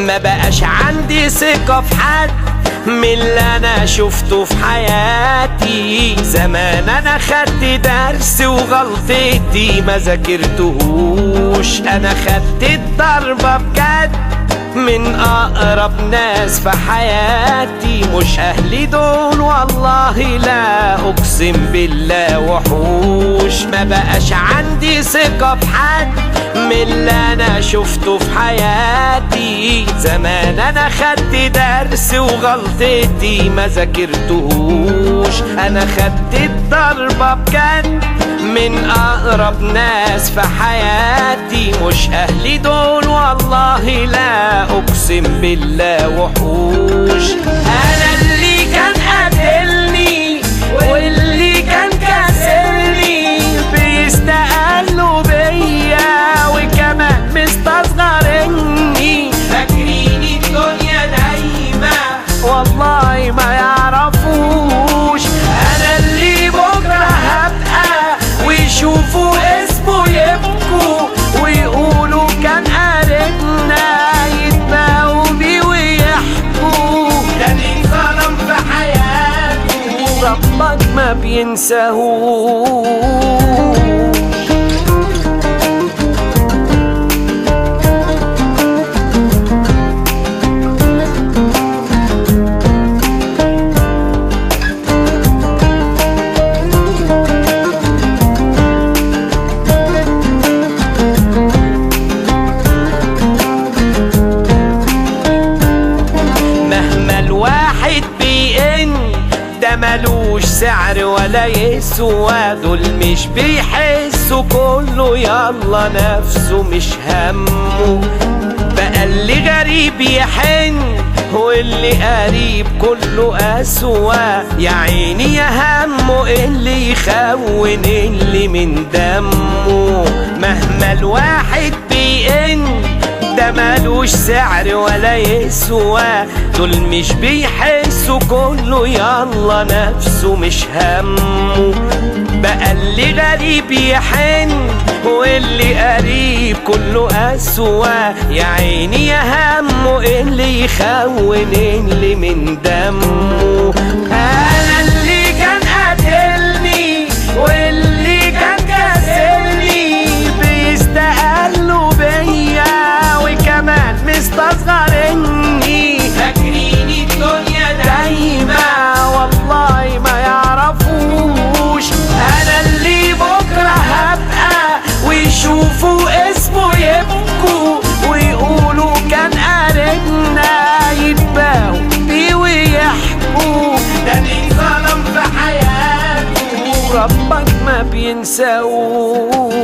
ما بقاش عندي ثقة في حد من اللي انا شفته في حياتي. زمان انا خدت درس وغلطتي ما ذاكرتهوش. انا خدت الضربة بجد من اقرب ناس في حياتي. مش اهلي دول والله لا اقسم بالله وحوش. ما بقاش عندي ثقة في حد من اللي انا شفته في حياتي. زمان انا خدت درس وغلطتي ما ذاكرتهوش. انا خدت الضربة بجد من اقرب ناس في حياتي. مش اهلي دول والله لا اقسم بالله وحوش. انا اللي كان قاتلني واللي كان كاسرني بيستقلوا بيا وكمان مستصغرني. فاكرين الدنيا دايما والله ما يعرفوش. انا اللي بكره هبقى ويشوفوا اسمه يبكوا ويقولوا كان قاربنا يتباهوا بيه ويحكوا. ده اللي ظلم في حياته ربك ما بينساهوش. ده ملوش سعر ولا يسوى. دول مش بيحسوا كله يلا نفسه مش همه. بقى اللي غريب يحن واللي قريب كله أسوأ. يا عيني يا همه اللي يخون اللي من دمه. مهما الواحد بيئن ده مالوش سعر ولا يسوى. دول مش بيحسوا كله يلا نفسه مش همه. بقى اللي غريب يحن واللي قريب كله أسوأ. يا عيني يا همه اللي يخون اللي من دمه. أنا اللي كان قاتلني واللي كان كاسرني بيستقلوا بيا وكمان مستصغرني. فاكرين الدنيا دايما والله ما يعرفوش. انا اللي بكره هبقى ويشوفوا اسمه يبكوا ويقولوا كان قاربنا يتباهوا بيه ويحكوا. ده اللي ظلم في حياته ربك ما بينساهوش.